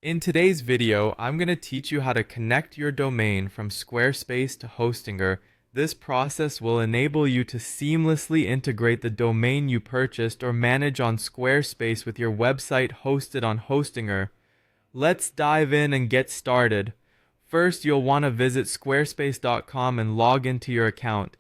In today's video, I'm going to teach you how to connect your domain from Squarespace to Hostinger. This process will enable you to seamlessly integrate the domain you purchased or manage on Squarespace with your website hosted on Hostinger. Let's dive in and get started. First, you'll want to visit squarespace.com and log into your account.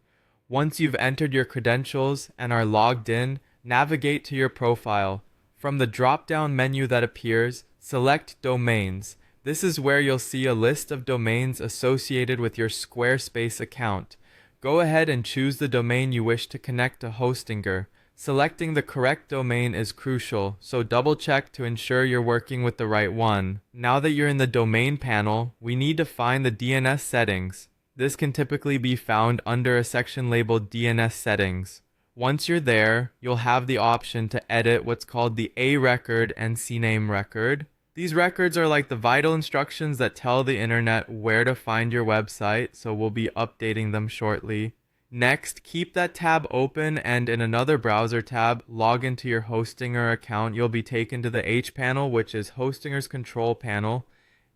Once you've entered your credentials and are logged in, navigate to your profile. From the drop-down menu that appears, select Domains. This is where you'll see a list of domains associated with your Squarespace account. Go ahead and choose the domain you wish to connect to Hostinger. Selecting the correct domain is crucial, so double check to ensure you're working with the right one. Now that you're in the domain panel, we need to find the DNS settings. This can typically be found under a section labeled DNS settings. Once you're there, you'll have the option to edit what's called the A record and CNAME record. These records are like the vital instructions that tell the internet where to find your website, so we'll be updating them shortly. Next, keep that tab open and in another browser tab, log into your Hostinger account. You'll be taken to the H panel, which is Hostinger's control panel.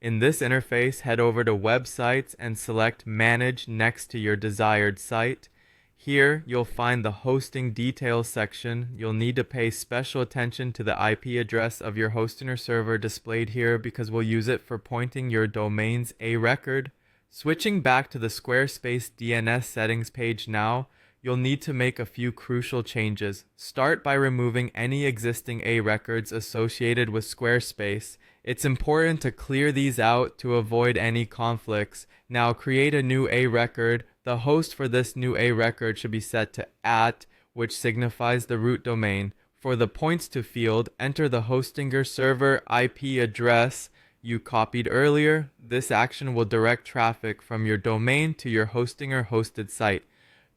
In this interface, head over to Websites and select Manage next to your desired site. Here, you'll find the Hosting Details section. You'll need to pay special attention to the IP address of your Hostinger server displayed here because we'll use it for pointing your domain's A record. Switching back to the Squarespace DNS settings page now, you'll need to make a few crucial changes. Start by removing any existing A records associated with Squarespace. It's important to clear these out to avoid any conflicts. Now create a new A record. The host for this new A record should be set to @ which signifies the root domain. For the points to field, enter the Hostinger server IP address you copied earlier. This action will direct traffic from your domain to your Hostinger hosted site.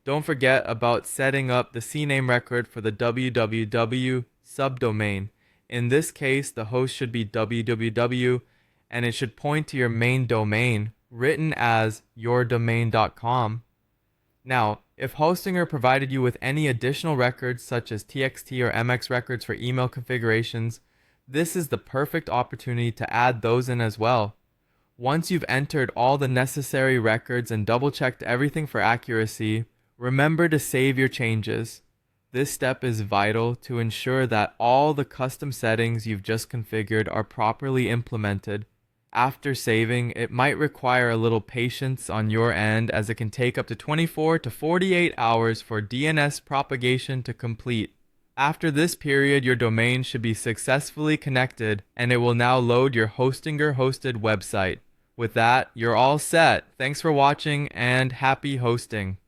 Don't forget about setting up the CNAME record for the www subdomain. In this case, the host should be www and it should point to your main domain, written as yourdomain.com. Now, if Hostinger provided you with any additional records such as TXT or MX records for email configurations, this is the perfect opportunity to add those in as well. Once you've entered all the necessary records and double-checked everything for accuracy, remember to save your changes. This step is vital to ensure that all the custom settings you've just configured are properly implemented. After saving, it might require a little patience on your end as it can take up to 24 to 48 hours for DNS propagation to complete. After this period, your domain should be successfully connected and it will now load your Hostinger hosted website. With that, you're all set. Thanks for watching and happy hosting.